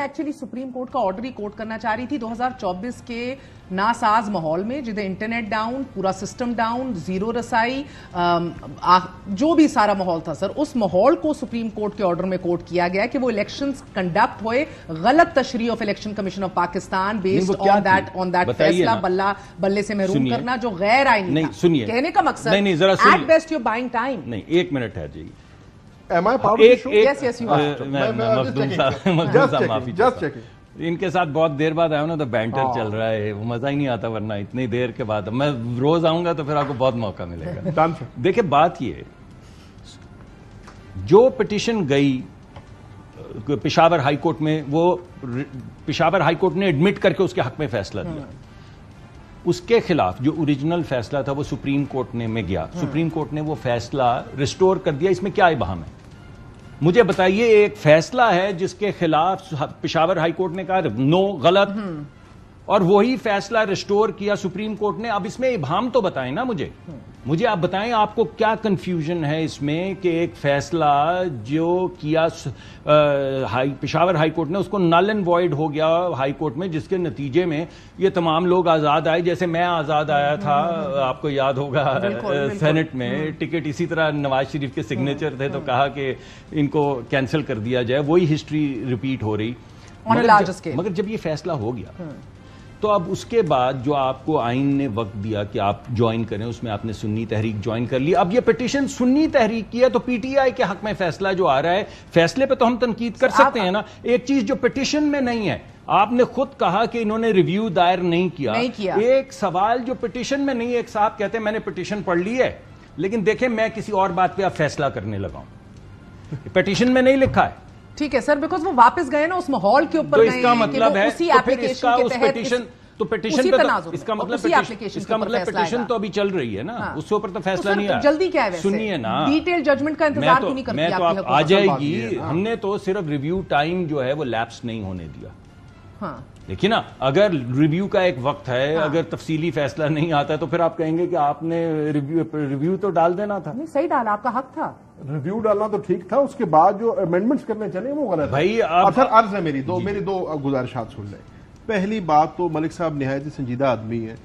Actually supreme court का order ही coat करना चाह रही थी 2024 के नासाज माहौल में, जिधर इंटरनेट डाउन, पूरा सिस्टम डाउन, जीरो रसाई, जो भी सारा माहौल था सर, उस माहौल को सुप्रीम कोर्ट के ऑर्डर में कोट किया गया कि वो इलेक्शंस कंडक्ट हुए, गलत तशरीह of election commission of Pakistan based on that फैसला बल्ले से महरूम करना जो गैर आईनी था। सुनिए, कहने का मकसद at best you're buying time. नहीं, एक मिनट है जी। इनके साथ बहुत देर बाद आया ना तो बैंटर चल रहा है, वो मजा ही नहीं आता, वरना इतनी देर के बाद मैं रोज आऊंगा तो फिर आपको बहुत मौका मिलेगा। देखिए बात ये, जो पिटीशन गई पेशावर हाईकोर्ट में, वो पेशावर हाईकोर्ट ने एडमिट करके उसके हक में फैसला दिया। उसके खिलाफ जो ओरिजिनल फैसला था वो सुप्रीम कोर्ट में गया, सुप्रीम कोर्ट ने वो फैसला रिस्टोर कर दिया। इसमें क्या इबाहम है मुझे बताइए? एक फैसला है जिसके खिलाफ पेशावर हाईकोर्ट ने कहा नो, गलत, और वही फैसला रिस्टोर किया सुप्रीम कोर्ट ने। अब इसमें इबाहम तो बताएं ना मुझे आप बताएं, आपको क्या कंफ्यूजन है इसमें कि एक फैसला जो किया पेशावर हाईकोर्ट ने, उसको नल एंड वॉइड हो गया हाईकोर्ट में, जिसके नतीजे में ये तमाम लोग आजाद आए। जैसे मैं आजाद आया था, आपको याद होगा, सेनेट में टिकट इसी तरह नवाज शरीफ के सिग्नेचर थे, तो कहा कि इनको कैंसिल कर दिया जाए। वही हिस्ट्री रिपीट हो रही। मगर जब ये फैसला हो गया तो अब उसके बाद जो आपको आइन ने वक्त दिया कि आप ज्वाइन करें, उसमें आपने सुन्नी तहरीक ज्वाइन कर ली। अब ये पिटीशन सुन्नी तहरीक की है, तो पीटीआई के हक में फैसला जो आ रहा है, फैसले पे तो हम तनकीद कर सकते हैं ना। एक चीज जो पिटीशन में नहीं है, आपने खुद कहा कि इन्होंने रिव्यू दायर नहीं किया। एक सवाल जो पिटीशन में नहीं है, एक साहब कहते हैं मैंने पिटीशन पढ़ ली है, लेकिन देखें मैं किसी और बात पे आप फैसला करने लगा हूं, पिटीशन में नहीं लिखा है। ठीक है सर, बिकॉज वो वापस गए ना उस माहौल के ऊपर, तो इसका मतलब है उसी एप्लीकेशन के तहत पिटीशन पे तो इसका मतलब पिटीशन तो अभी चल रही है ना, उसके ऊपर तो फैसला नहीं आया। जल्दी क्या है? सुनिए ना, डिटेल जजमेंट का इंतजार क्यों नहीं करती? मैं तो आप आ जाएगी। हमने तो सिर्फ रिव्यू टाइम जो है वो लैप्स नहीं होने दिया। देखिए ना, अगर रिव्यू का एक वक्त है, अगर तफसीली फैसला नहीं आता तो फिर आप कहेंगे कि आपने रिव्यू तो डाल देना था। नहीं, सही डाला, आपका हक था। रिव्यू डालना तो ठीक था, उसके बाद जो अमेंडमेंट्स करने चले वो गलत भाई। अब सर अर्ज है मेरी दो गुजारिशात सुन लें। पहली बात तो मलिक साहब निहायत संजीदा आदमी है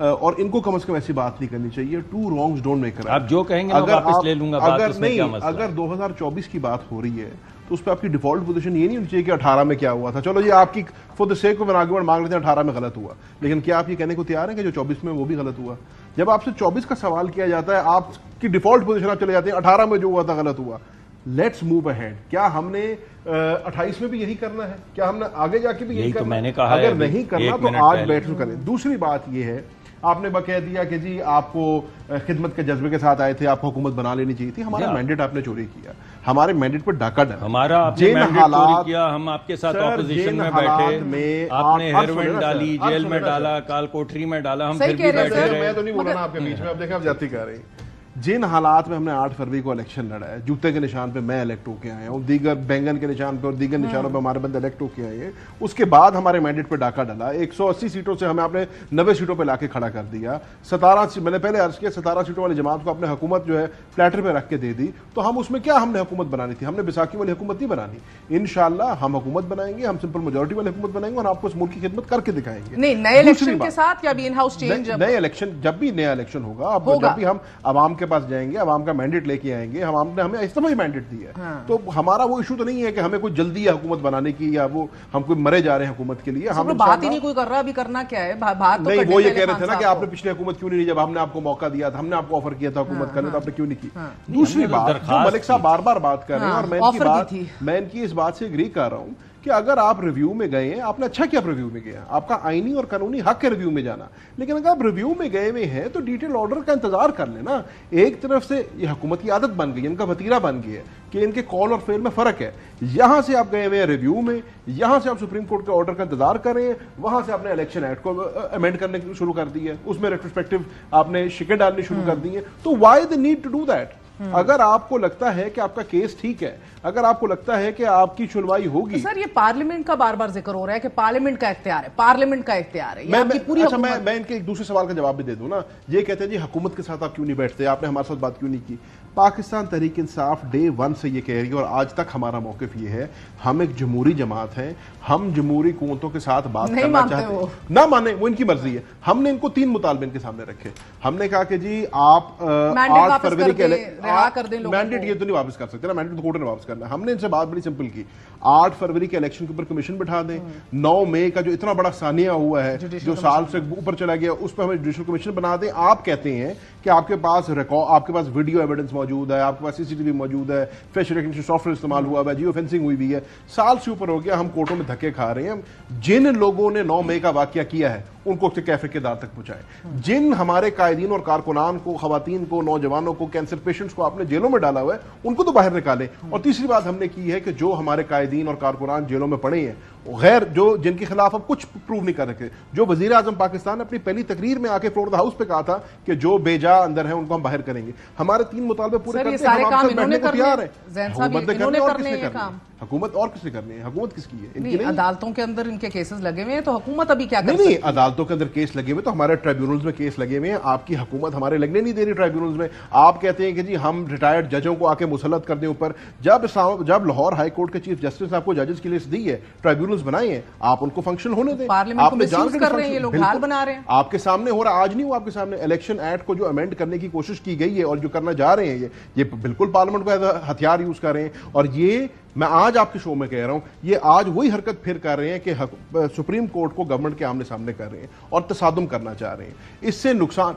और इनको कम से कम ऐसी बात नहीं करनी चाहिए। Two wrongs don't make right. आप जो कहेंगे मैं वापस ले लूंगा बात। अगर 2024 की बात हो रही है तो उस पर आपकी डिफॉल्ट पोजीशन ये नहीं होनी चाहिए कि 18 में क्या हुआ था। चलो जी, आपकी for the sake of an argument मांग लेते हैं 18 में गलत हुआ, लेकिन क्या आप ये कहने को तैयार हैं कि जो 24 में वो भी गलत हुआ? जब आपसे 24 का सवाल किया जाता है, आपकी डिफॉल्ट पोजीशन आप चले जाते हैं 18 में जो हुआ था गलत हुआ। Let's move ahead. क्या हमने 28 में भी यही करना है? क्या हमने आगे जाके भी यही करना? तो मैंने कहा अगर नहीं करना तो आज बैठ करें। दूसरी बात यह है, आपने कह दिया कि जी आपको खिदमत के जज्बे के साथ आए थे, आपको हुकूमत बना लेनी चाहिए थी। हमारा मैंडेट आपने चोरी किया, हमारे मैंडेट पर डाका डरा, हमारा आपने मैंडेट चोरी किया, हम आपके साथ ऑपोजिशन में बैठे, आपने हेरोइन डाली, जेल में डाला, काल कोठरी में डाला, हम फिर भी बैठे रहे। मैं तो नहीं बोला ना आपके बीच में, अब देखें आप जाती कर रही। जिन हालात में हमने 8 फरवरी को इलेक्शन लड़ा है, जूते के निशान पे मैं इलेक्ट होके आया हूं, दीगर बैंगन के निशान पे और दीगर निशानों पे हमारे बंदे इलेक्ट होके आए हैं। उसके बाद हमारे मैंडेट पे डाका डाला, 180 सीटों से हमें आपने 90 सीटों पे लाके खड़ा कर दिया। 17 मैंने पहले अर्ज किया, 17 सीटों वाली जमात को अपने हुकूमत जो है प्लेटर पे रख के दे दी। तो हम उसमें क्या हमने हुकूमत बनानी थी? हमने बैसाखी वाली हुकूमत नहीं बनानी। इंशाल्लाह हम हुकूमत बनाएंगे, हम सिंपल मेजोरिटी वाली हुकूमत बनाएंगे और आपको इस मुल्क की खिदमत करके दिखाएंगे। नहीं, नए इलेक्शन के साथ या इन हाउस चेंज, नए इलेक्शन, जब भी नया इलेक्शन होगा, जब भी हम आवाम के पास जाएंगे, आवाम का मैंडेट लेके आएंगे, हमने हमें इस तरह मैंडेट दिया है। तो हमारा वो इशू तो नहीं है कि हमें कोई जल्दी है हुकूमत बनाने की, या वो हम कोई मरे जा रहे हैं हुकूमत के लिए। हम बात ही नहीं कोई कर रहा, अभी करना क्या है? बात नहीं, वो ये कह रहे थे ना कि आपने पिछली हुकूमत क्यों नहीं, जब हमने आपको मौका दिया था, हमने आपको ऑफर किया था हुकूमत करने, तो आपने क्यों नहीं की? दूसरी बात, जो मलिक साहब बार बार बात कर रहे हैं और मैं इनकी इस बात से एग्री कर रहा हूं कि अगर आप रिव्यू में गए हैं, आपने अच्छा किया रिव्यू में गया, आपका आईनी और कानूनी हक है रिव्यू में जाना, लेकिन अगर आप रिव्यू में गए हुए हैं तो डिटेल ऑर्डर का इंतजार कर लेना। एक तरफ से ये हुकूमत की आदत बन गई, इनका वतीरा बन गया है कि इनके कॉल और फेल में फर्क है। यहां से आप गए हुए हैं रिव्यू में, यहां से आप सुप्रीम कोर्ट के ऑर्डर का इंतजार कर रहे हैं, वहां से आपने इलेक्शन एक्ट को अमेंड करने शुरू कर दी है, उसमें रेट्रोस्पेक्टिव आपने शिकें डालनी शुरू कर दी है। तो why the need to do that? अगर आपको लगता है कि आपका केस ठीक है, अगर आपको लगता है कि आपकी सुनवाई होगी, तो सर ये पार्लियामेंट का बार बार जिक्र हो रहा है कि पार्लियामेंट का इख्तियार है, पार्लियामेंट का इख्तियार है। मैं इनके एक दूसरे सवाल का जवाब भी दे दूं ना। ये कहते हैं जी हुकूमत के साथ आप क्यों नहीं बैठते, आपने हमारे साथ बात क्यों नहीं की? पाकिस्तान तहरीक इंसाफ डे 1 से ये कह रही है और आज तक हमारा मौकिफ ये है, हम एक जमहूरी जमात हैं, हम जमहूरी कुव्वतों के साथ बात करना चाहते हैं, ना माने वो इनकी मर्जी है। हमने इनको 3 मुतालबे इनके सामने रखे। हमने कहा कि जी आप 8 फरवरी के मैंडेट ये तो नहीं वापस कर सकते ना, मैंडेट तो कोर्ट ने वापस करना है। हमने इनसे बात बड़ी सिंपल की, 8 फरवरी के इलेक्शन के ऊपर कमीशन बिठा दें, 9 मई का जो इतना बड़ा सानिया हुआ है जो साल से ऊपर चला गया, उस पर हमें जुडिशल कमीशन बना दें। आप कहते हैं कि आपके पास रिकॉर्ड, आपके पास वीडियो एविडेंस मौजूद है, आपके पास सीसीटीवी मौजूद है, फेशियल रिकग्निशन सॉफ्टवेयर इस्तेमाल हुआ है, जियो फेंसिंग हुई है, साल से ऊपर हो गया, हम कोर्टों में धक्के खा रहे हैं। जिन लोगों ने 9 मई का वाकया किया है उनको कैफे के दार तक पहुंचाए। जिन हमारे कायदीन और कारकुनान को, खवातीन को, नौजवानों को, कैंसर पेशेंट्स को आपने जेलों में डाला हुआ है, उनको तो बाहर निकाले। और तीसरी बात हमने की है कि जो हमारे कायदीन और कारकुनान जेलों में पड़े हैं, गैर जो जिनके खिलाफ अब कुछ प्रूव नहीं कर रखे, जो वजीर आजम पाकिस्तान ने अपनी पहली तकरीर में आके फ्लोर द हाउस पे कहा था कि जो बेजा अंदर है उनको हम बाहर करेंगे। हमारे 3 मुतालबे पूरे करते हैं, हम आपसे बैठने को तैयार है। हुकूमत और किसने करने हैं? हुकूमत किसकी है? इनकी नहीं। अदालतों के अंदर इनके केसेस लगे हुए हैं, तो हुकूमत अभी क्या कर नहीं, अदालतों के अंदर केस लगे हुए, तो हमारे ट्राइब्यूनल्स में केस लगे हुए हैं। आपकी हुकूमत हमारे लगने नहीं दे रही ट्राइब्यूनल्स में। आप कहते हैं कि जी हम रिटायर्ड जजों को आके मुसल्लत कर दें ऊपर। जब लाहौर हाई कोर्ट के चीफ जस्टिस ने आपको जजेस की लिस्ट दी है, ट्राइब्यूनल्स बनाए हैं, आप उनको फंक्शन होने दें। आपने जान कर रहे हैं, ये लोग हाल बना रहे हैं। आपके सामने हो रहा, आज नहीं हुआ आपके सामने। इलेक्शन एक्ट को जो अमेंड करने की कोशिश की गई है और जो करना जा रहे हैं, ये बिल्कुल पार्लियामेंट को हथियार यूज कर रहे हैं। और ये मैं आज आपके शो में कह रहा हूं, ये आज वही हरकत फिर कर रहे हैं कि सुप्रीम कोर्ट को गवर्नमेंट के आमने सामने कर रहे हैं और तसादुम करना चाह रहे हैं। इससे नुकसान,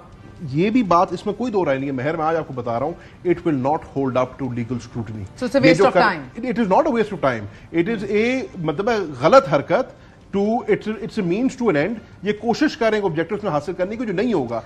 ये भी बात, इसमें कोई दो राय नहीं है महर, मैं आज आपको बता रहा हूं, it will not hold up to legal scrutiny. It is not a waste of time, it is a मतलब गलत हरकत to its means to an end. ये कोशिश करें ऑब्जेक्टिव्स में हासिल करने की, जो नहीं होगा।